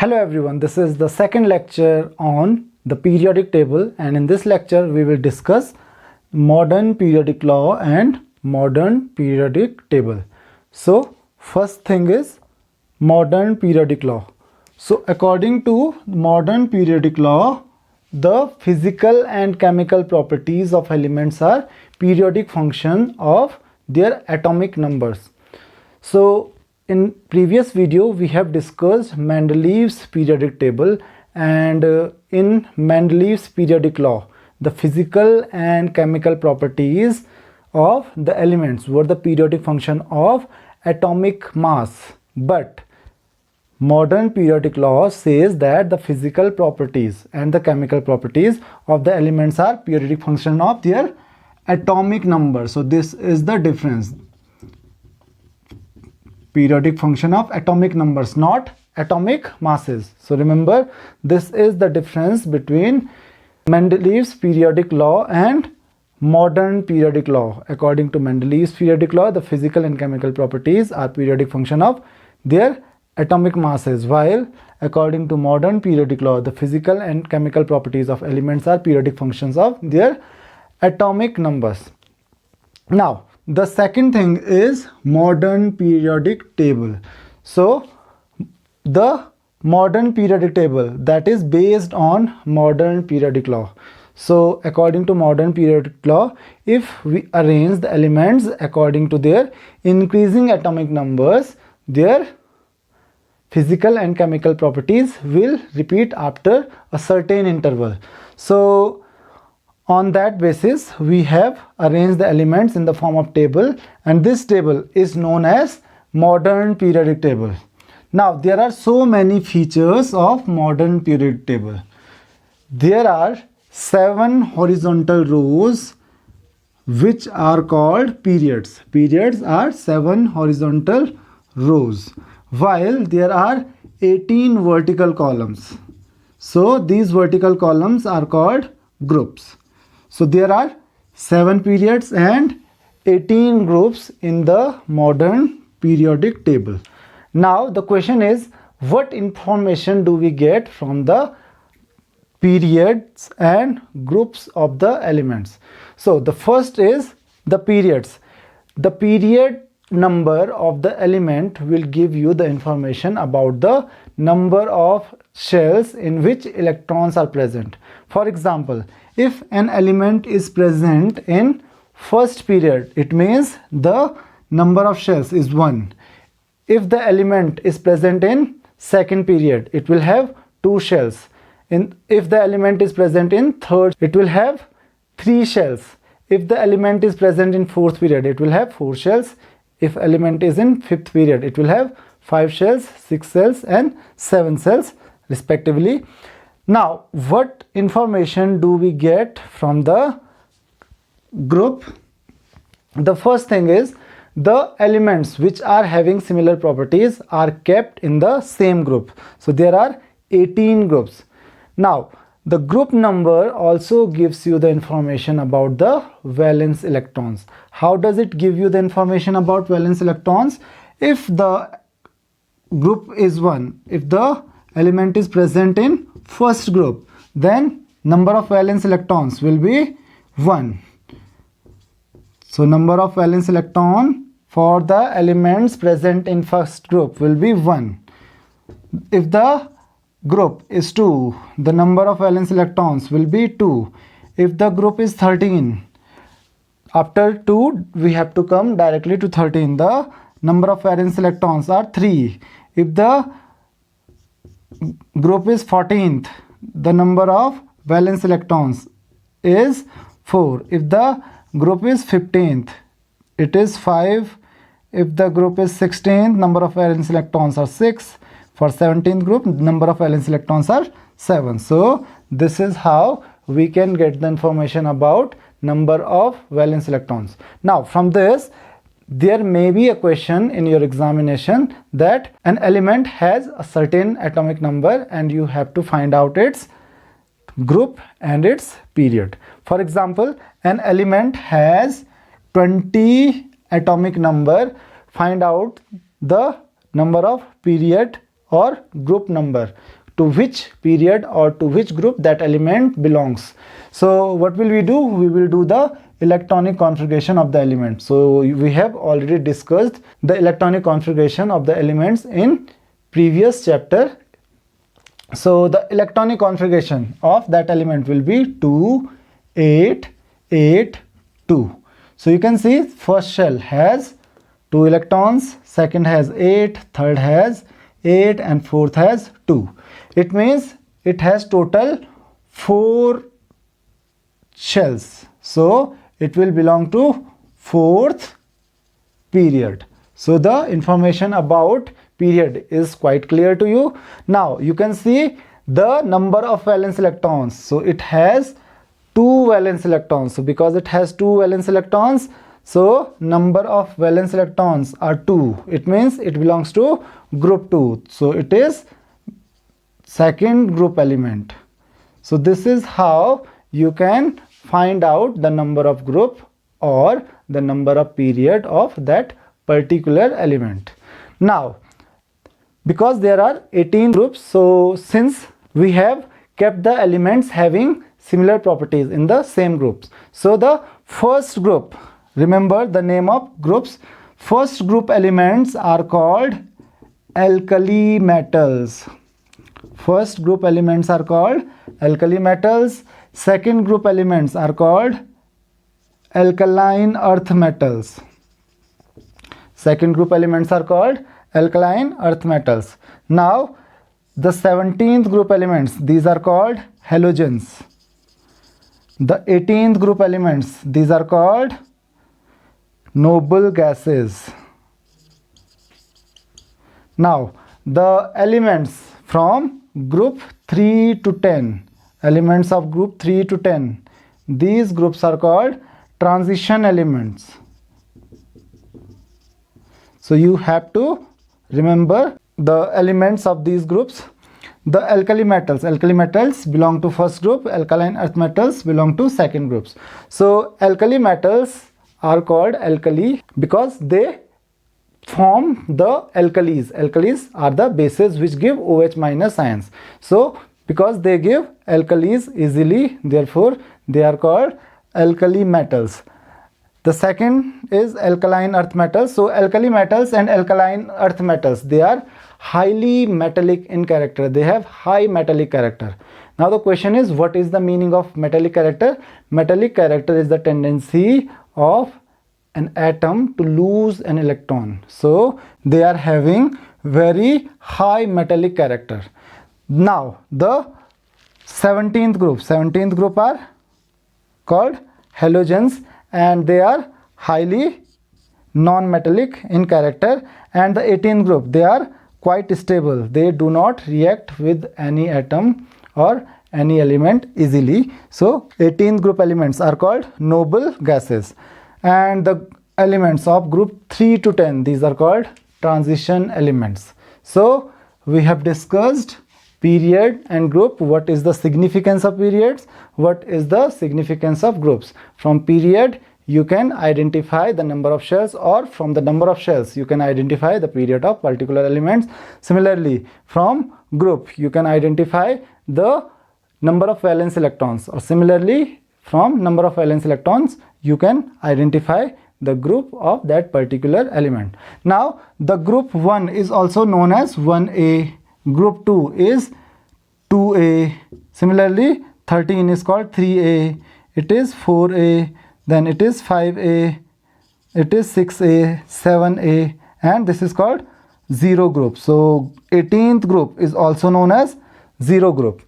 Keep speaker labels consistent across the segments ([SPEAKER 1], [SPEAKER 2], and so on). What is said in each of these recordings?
[SPEAKER 1] Hello everyone, this is the second lecture on the periodic table, and in this lecture we will discuss modern periodic law and modern periodic table. So first thing is modern periodic law. So according to modern periodic law, the physical and chemical properties of elements are periodic function of their atomic numbers. So in previous video we have discussed Mendeleev's periodic table, and in Mendeleev's periodic law the physical and chemical properties of the elements were the periodic function of atomic mass. But modern periodic law says that the physical properties and the chemical properties of the elements are periodic function of their atomic number. So this is the difference. Periodic function of atomic numbers, not atomic masses. So remember, this is the difference between Mendeleev's periodic law and modern periodic law. According to Mendeleev's periodic law, the physical and chemical properties are periodic function of their atomic masses, while according to modern periodic law, the physical and chemical properties of elements are periodic functions of their atomic numbers. Now the second thing is modern periodic table. So the modern periodic table, that is based on modern periodic law. So according to modern periodic law, if we arrange the elements according to their increasing atomic numbers, their physical and chemical properties will repeat after a certain interval. So on that basis we have arranged the elements in the form of table, and this table is known as modern periodic table. Now there are so many features of modern periodic table. There are 7 horizontal rows which are called periods. Periods are 7 horizontal rows, while there are 18 vertical columns. So these vertical columns are called groups. So there are 7 periods and 18 groups in the modern periodic table. Now the question is, what information do we get from the periods and groups of the elements? So the first is the periods. The period number of the element will give you the information about the number of shells in which electrons are present. For example, if an element is present in first period, it means the number of shells is 1. If the element is present in second period, it will have 2 shells. If the element is present in third, it will have 3 shells. If the element is present in fourth period, it will have 4 shells. If element is in fifth period, it will have 5 shells, 6 shells and 7 shells respectively. Now what information do we get from the group? The first thing is, the elements which are having similar properties are kept in the same group. So there are 18 groups. Now the group number also gives you the information about the valence electrons. How does it give you the information about valence electrons? If the group is 1, if the element is present in first group, then number of valence electrons will be 1. So number of valence electron for the elements present in first group will be 1. If the group is 2, the number of valence electrons will be 2. If the group is 13, after 2 we have to come directly to 13, the number of valence electrons are 3. If the group is 14th, the number of valence electrons is 4. If the group is 15th, it is 5. If the group is 16th, number of valence electrons are 6. For 17th group, number of valence electrons are 7. So this is how we can get the information about number of valence electrons. Now from this, there may be a question in your examination that an element has a certain atomic number and you have to find out its group and its period. For example, an element has 20 atomic number. Find out the number of period or group number, to which period or to which group that element belongs. So what will we do? We will do the electronic configuration of the element. So we have already discussed the electronic configuration of the elements in previous chapter. So the electronic configuration of that element will be 2, 8, 8, 2. So you can see first shell has 2 electrons, second has 8, third has 8 and fourth has 2. It means it has total 4 shells. So it will belong to fourth period. So the information about period is quite clear to you. Now you can see the number of valence electrons. So it has 2 valence electrons. So because it has 2 valence electrons, so number of valence electrons are 2. It means it belongs to group 2. So it is second group element. So this is how you can find out the number of group or the number of period of that particular element. Now, because there are 18 groups, so since we have kept the elements having similar properties in the same groups, so the first group, remember the name of groups, first group elements are called alkali metals. First group elements are called alkali metals. Second group elements are called alkaline earth metals. Second group elements are called alkaline earth metals. Now the 17th group elements, these are called halogens. The 18th group elements, these are called noble gases. Now the elements from group 3 to 10, elements of group 3 to 10, these groups are called transition elements. So you have to remember the elements of these groups. The alkali metals belong to first group, alkaline earth metals belong to second groups. So alkali metals are called alkali because they form the alkalis. Alkalis are the bases which give OH minus ions. So because they give alkalis easily, therefore they are called alkali metals. The second is alkaline earth metals. So alkali metals and alkaline earth metals, they are highly metallic in character. They have high metallic character. Now the question is, what is the meaning of metallic character? Metallic character is the tendency of an atom to lose an electron. So they are having very high metallic character. Now the 17th group are called halogens, and they are highly non-metallic in character. And the 18th group, they are quite stable. They do not react with any atom or any element easily. So 18th group elements are called noble gases. And the elements of group 3 to 10, these are called transition elements. So we have discussed period and group. What is the significance of periods? What is the significance of groups? From period you can identify the number of shells, or from the number of shells you can identify the period of particular elements. Similarly, from group you can identify the number of valence electrons, or similarly from number of valence electrons you can identify the group of that particular element. Now the group 1 is also known as 1A, group 2 is 2A, similarly 13 is called 3A, it is 4A, then it is 5A, it is 6A, 7A, and this is called 0 group. So 18th group is also known as 0 group.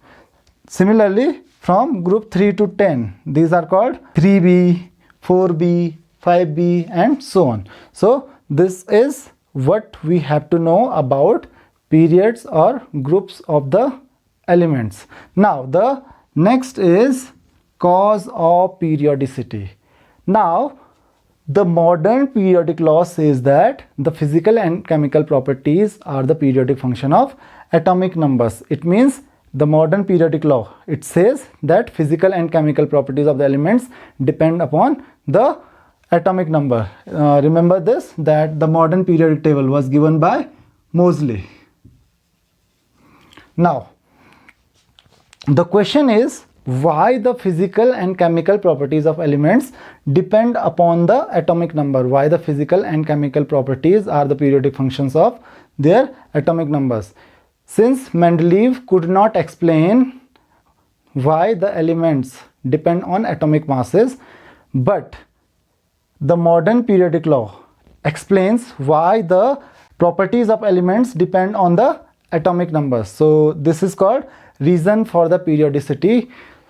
[SPEAKER 1] Similarly, from group 3 to 10, these are called 3B, 4B, 5B, and so on. So this is what we have to know about periods or groups of the elements. Now the next is cause of periodicity. Now the modern periodic law says that the physical and chemical properties are the periodic function of atomic numbers. It means the modern periodic law, it says that physical and chemical properties of the elements depend upon the atomic number. Remember this, that the modern periodic table was given by Moseley. Now, the question is why the physical and chemical properties of elements depend upon the atomic number. Why the physical and chemical properties are the periodic functions of their atomic numbers. Since Mendeleev could not explain why the elements depend on atomic masses, but the modern periodic law explains why the properties of elements depend on the atomic numbers. So this is called reason for the periodicity.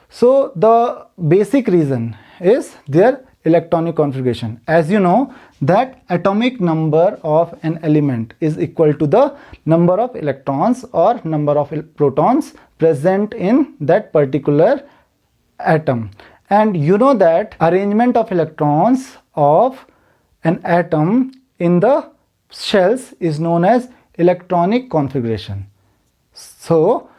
[SPEAKER 1] So the basic reason is their electronic configuration. As you know that atomic number of an element is equal to the number of electrons or number of protons present in that particular atom. And you know that arrangement of electrons of an atom in the shells is known as electronic configuration. So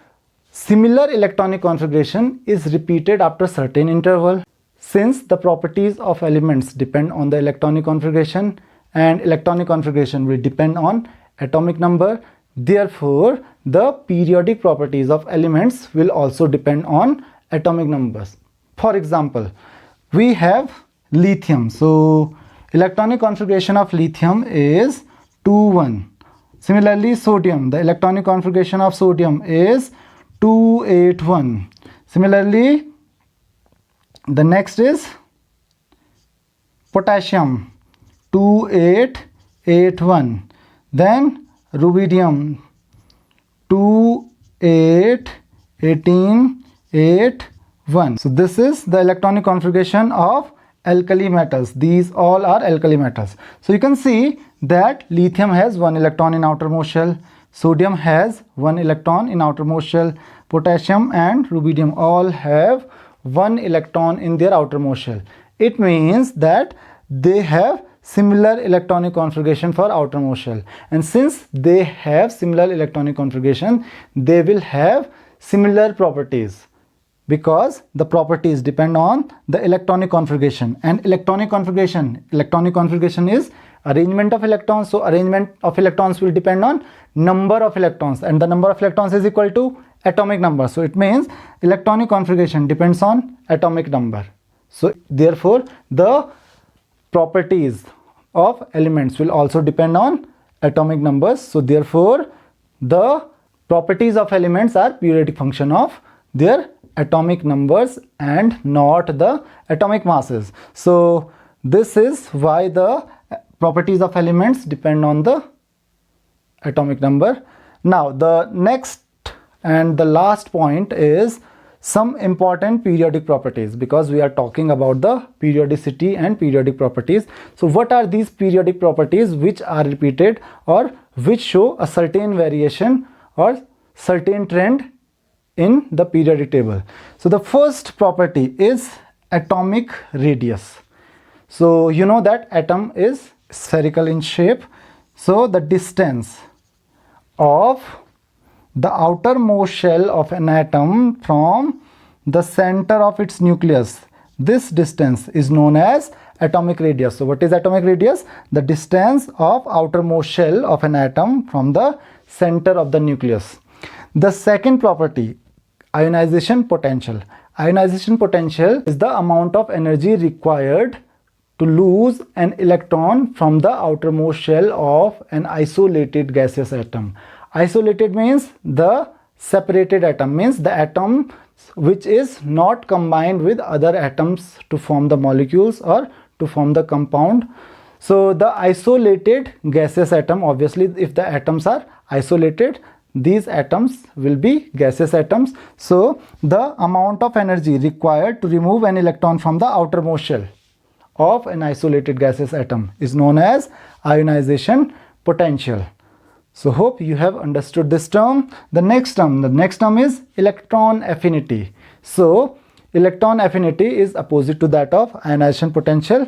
[SPEAKER 1] similar electronic configuration is repeated after certain interval. Since the properties of elements depend on the electronic configuration and electronic configuration will depend on atomic number, therefore the periodic properties of elements will also depend on atomic numbers. For example, we have lithium. So electronic configuration of lithium is 2,1. Similarly, sodium, the electronic configuration of sodium is 2,8,1. Similarly, the next is potassium, 2,8,8,1. Then rubidium, 2,8,18,8,1. So this is the electronic configuration of alkali metals. These all are alkali metals. So you can see that lithium has 1 electron in outermost shell, sodium has 1 electron in outermost shell, potassium and rubidium all have 1 electron in their outermost shell. It means that they have similar electronic configuration for outermost shell, and since they have similar electronic configuration, they will have similar properties, because the properties depend on the electronic configuration. And electronic configuration is arrangement of electrons. So arrangement of electrons will depend on number of electrons, and the number of electrons is equal to atomic number. So it means electronic configuration depends on atomic number. So therefore the properties of elements will also depend on atomic numbers. So therefore the properties of elements are periodic function of their atomic numbers and not the atomic masses. So this is why the properties of elements depend on the atomic number. Now the next and the last point is some important periodic properties, because we are talking about the periodicity and periodic properties. So what are these periodic properties which are repeated or which show a certain variation or certain trend in the periodic table? So the first property is atomic radius. So you know that atom is spherical in shape. So the distance of the outermost shell of an atom from the center of its nucleus, this distance is known as atomic radius. So what is atomic radius? The distance of outermost shell of an atom from the center of the nucleus. The second property, ionization potential. Ionization potential is the amount of energy required to lose an electron from the outermost shell of an isolated gaseous atom. Isolated means the separated atom, means the atom which is not combined with other atoms to form the molecules or to form the compound. So the isolated gaseous atom, obviously if the atoms are isolated, these atoms will be gaseous atoms. So the amount of energy required to remove an electron from the outermost shell of an isolated gaseous atom is known as ionization potential. So hope you have understood this term. The next term is electron affinity. So electron affinity is opposite to that of ionization potential.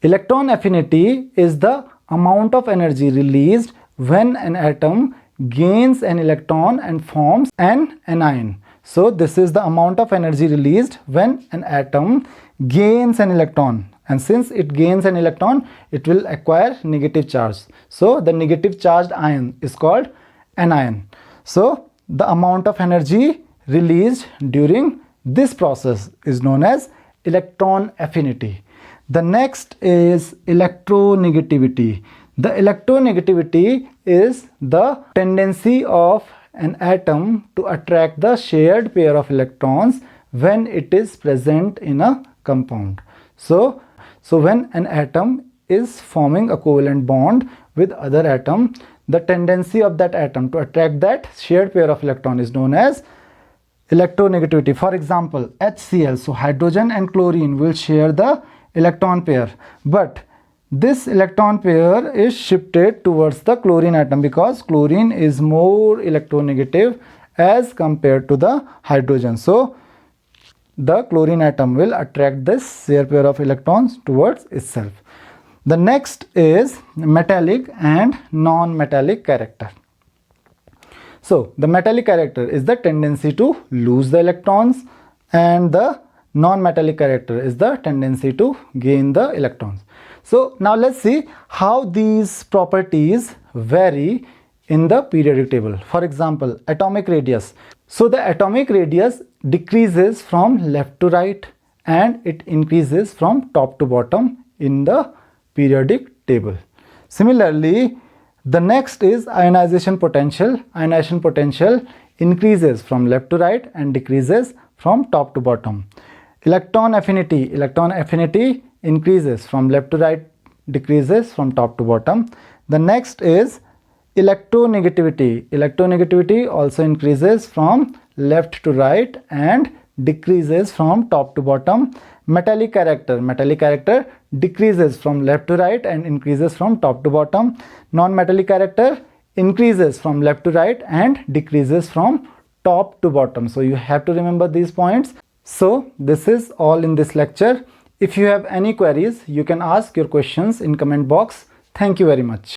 [SPEAKER 1] Electron affinity is the amount of energy released when an atom gains an electron and forms an anion. So this is the amount of energy released when an atom gains an electron, and since it gains an electron, it will acquire negative charge. So the negative charged ion is called anion. So the amount of energy released during this process is known as electron affinity. The next is electronegativity. The electronegativity is the tendency of an atom to attract the shared pair of electrons when it is present in a compound. So when an atom is forming a covalent bond with other atom, the tendency of that atom to attract that shared pair of electron is known as electronegativity. For example, HCl, so hydrogen and chlorine will share the electron pair, but this electron pair is shifted towards the chlorine atom because chlorine is more electronegative as compared to the hydrogen. So the chlorine atom will attract this shared pair of electrons towards itself. The next is metallic and non-metallic character. So the metallic character is the tendency to lose the electrons, and the non-metallic character is the tendency to gain the electrons. So now let's see how these properties vary in the periodic table. For example, atomic radius. So the atomic radius decreases from left to right and it increases from top to bottom in the periodic table. Similarly, the next is ionization potential. Ionization potential increases from left to right and decreases from top to bottom. Electron affinity. Electron affinity increases from left to right, decreases from top to bottom. The next is electronegativity. Electronegativity also increases from left to right and decreases from top to bottom. Metallic character. Metallic character decreases from left to right and increases from top to bottom. Non-metallic character increases from left to right and decreases from top to bottom. So you have to remember these points. So this is all in this lecture. If you have any queries, you can ask your questions in comment box. Thank you very much.